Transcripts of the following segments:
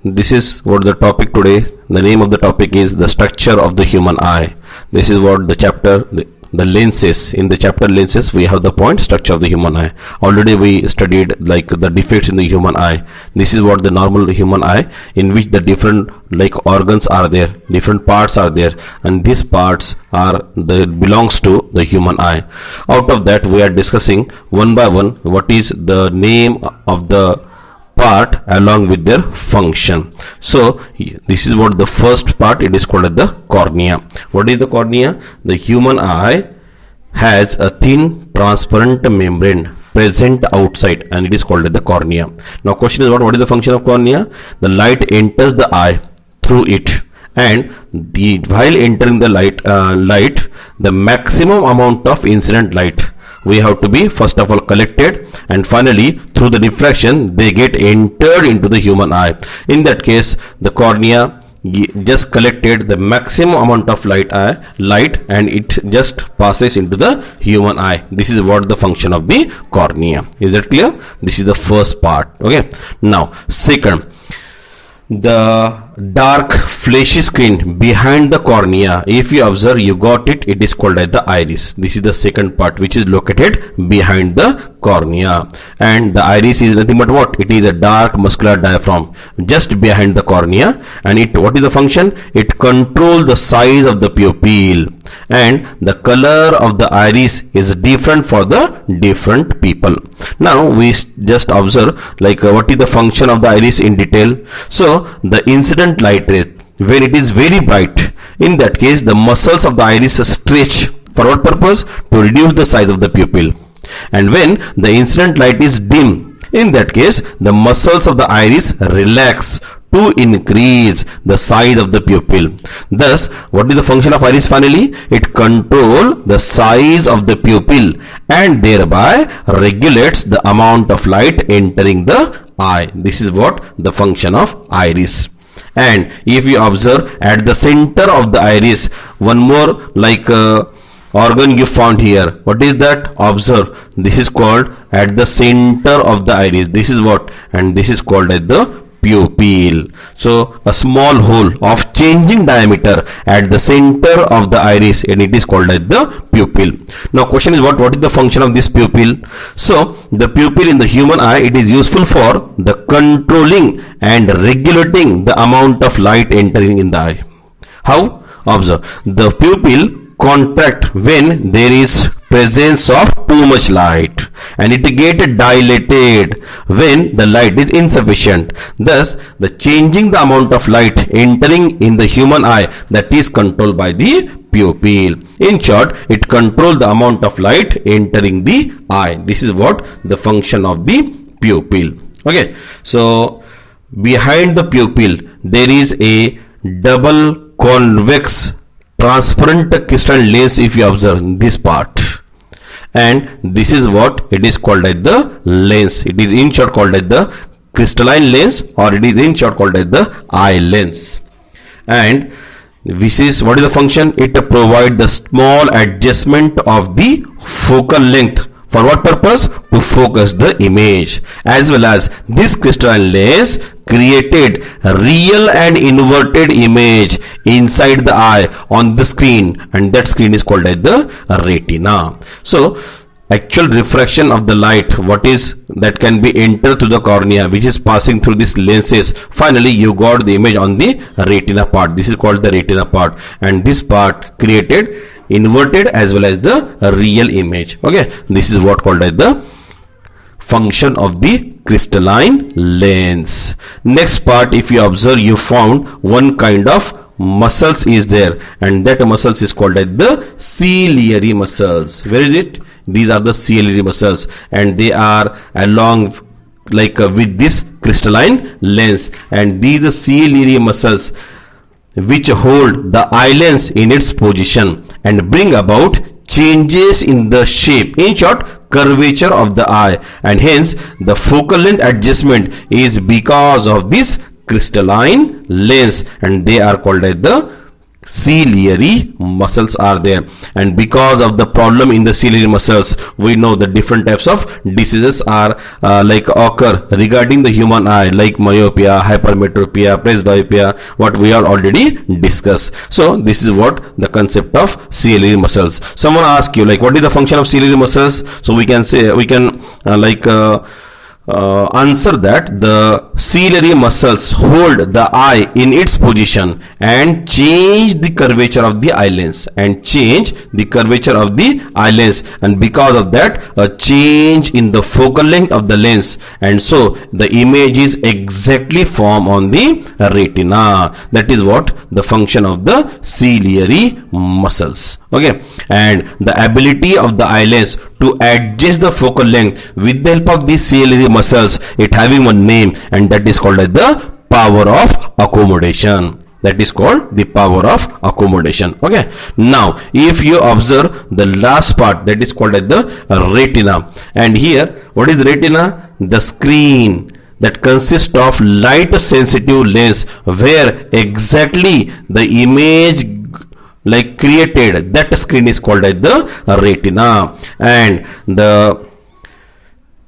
This is what the topic today. The name of the topic is the structure of the human eye. This is what the chapter, the lenses. In the chapter lenses, we have the point structure of the human eye. Already we studied like the defects in the human eye. This is what the normal human eye, in which the different like organs are there, different parts are there, and these parts are the belongs to the human eye. Out of that, we are discussing one by one what is the name of the part along with their function. So this is what the first part, it is called as the cornea. What is the cornea? The human eye has a thin transparent membrane present outside and it is called as the cornea. Now question is what is the function of cornea? The light enters the eye through it, and while entering the light, the maximum amount of incident light we have to be first of all collected, and finally through the diffraction they get entered into the human eye. In that case, the cornea just collected the maximum amount of light and it just passes into the human eye. This is what the function of the cornea. Is that clear? This is the first part. Okay. Now second, the dark fleshy screen behind the cornea, if you observe, you got it, it is called as the iris. This is the second part which is located behind the cornea, and the iris is nothing but what? It is a dark muscular diaphragm just behind the cornea, and what is the function? It controls the size of the pupil, and the color of the iris is different for the different people. Now we just observe like what is the function of the iris in detail. So the incident light ray, when it is very bright, in that case the muscles of the iris stretch. For what purpose? To reduce the size of the pupil. And when the incident light is dim, in that case the muscles of the iris relax to increase the size of the pupil. Thus, what is the function of iris finally? It controls the size of the pupil and thereby regulates the amount of light entering the eye. This is what the function of iris. And if you observe at the center of the iris, one more like organ you found here. What is that? Observe. This is called at the center of the iris. This is what, and this is called as the pupil. So a small hole of changing diameter at the center of the iris, and it is called as the pupil. Now question is what is the function of this pupil? So the pupil in the human eye, it is useful for the controlling and regulating the amount of light entering in the eye. How? Observe. The pupil contract when there is presence of too much light, and it get dilated when the light is insufficient. Thus the changing the amount of light entering in the human eye, that is controlled by the pupil. In short, it controls the amount of light entering the eye. This is what the function of the pupil. Okay, so behind the pupil there is a double convex transparent crystalline lens. If you observe this part, and this is what it is called as the lens. It is in short called as the crystalline lens, or it is in short called as the eye lens. And this is what is the function? It provides the small adjustment of the focal length. For what purpose? To focus the image. As well as this crystalline lens created a real and inverted image inside the eye on the screen, and that screen is called as the retina. So actual refraction of the light, what is that can be entered to the cornea, which is passing through these lenses, finally you got the image on the retina part. This is called the retina part, and this part created inverted as well as the real image. Okay, this is what called as the function of the crystalline lens. Next part, if you observe, you found one kind of muscles is there, and that muscles is called as the ciliary muscles. Where is it? These are the ciliary muscles, and they are along like with this crystalline lens, and these ciliary muscles which hold the eye lens in its position and bring about changes in the shape, in short curvature of the eye, and hence the focal length adjustment is because of this crystalline lens, and they are called as the ciliary muscles are there, and because of the problem in the ciliary muscles, we know the different types of diseases are like occur regarding the human eye, like myopia, hypermetropia, presbyopia, what we are already discussed. So this is what the concept of ciliary muscles. Someone ask you like what is the function of ciliary muscles, so we can say answer that the ciliary muscles hold the eye in its position and change the curvature of the eyelids, and because of that a change in the focal length of the lens, and so the image is exactly formed on the retina. That is what the function of the ciliary muscles. Okay, and the ability of the eyelids to adjust the focal length with the help of the ciliary muscles, it having one name, and that is called as the power of accommodation. That is called the power of accommodation. Okay, now if you observe the last part, that is called as the retina, and here what is retina? The screen that consists of light sensitive lens where exactly the image like created, that screen is called as the retina, and the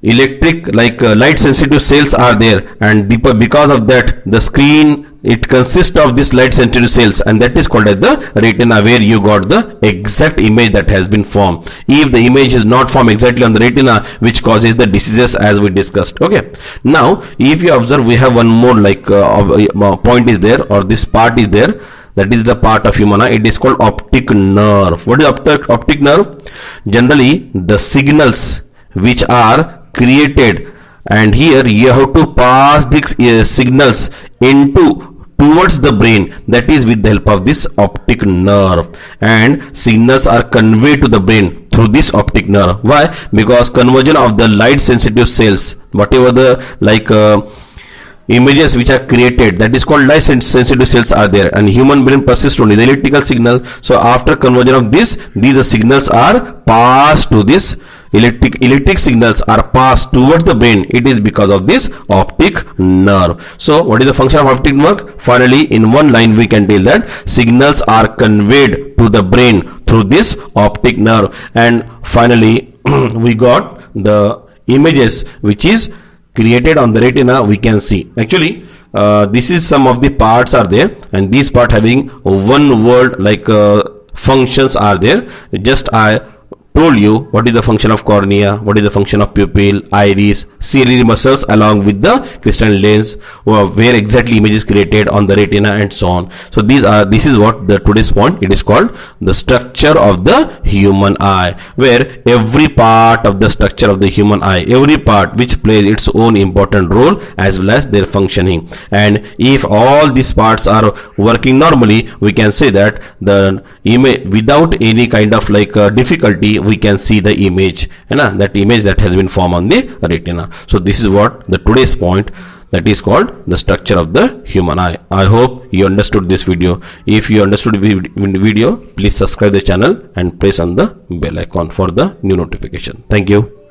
electric light sensitive cells are there, and because of that the screen, it consists of this light sensitive cells, and that is called as the retina, where you got the exact image that has been formed. If the image is not formed exactly on the retina, which causes the diseases as we discussed. Okay, now if you observe, we have one more point is there, or this part is there. That is the part of human eye. It is called optic nerve. What is optic nerve? Generally, the signals which are created, and here you have to pass these signals towards the brain, that is with the help of this optic nerve, and signals are conveyed to the brain through this optic nerve. Why? Because conversion of the light sensitive cells, whatever the images which are created, that is called light sensitive cells are there, and human brain processes only the electrical signal. So after conversion of this, these signals are passed to this electric signals are passed towards the brain. It is because of this optic nerve. So what is the function of optic nerve? Finally, in one line we can tell that signals are conveyed to the brain through this optic nerve, and finally we got the images which is created on the retina. We can see actually this is some of the parts are there, and these part having one word functions are there. Just I told you what is the function of cornea, what is the function of pupil, iris, ciliary muscles along with the crystalline lens, where exactly image is created on the retina, and so on. So this is what the today's point. It is called the structure of the human eye, where every part of the structure of the human eye, every part which plays its own important role as well as their functioning, and if all these parts are working normally, we can say that the image without any kind of difficulty we can see the image, that image that has been formed on the retina. So this is what the today's point, that is called the structure of the human eye. I hope you understood this video. If you understood the video, please subscribe the channel and press on the bell icon for the new notification. Thank you.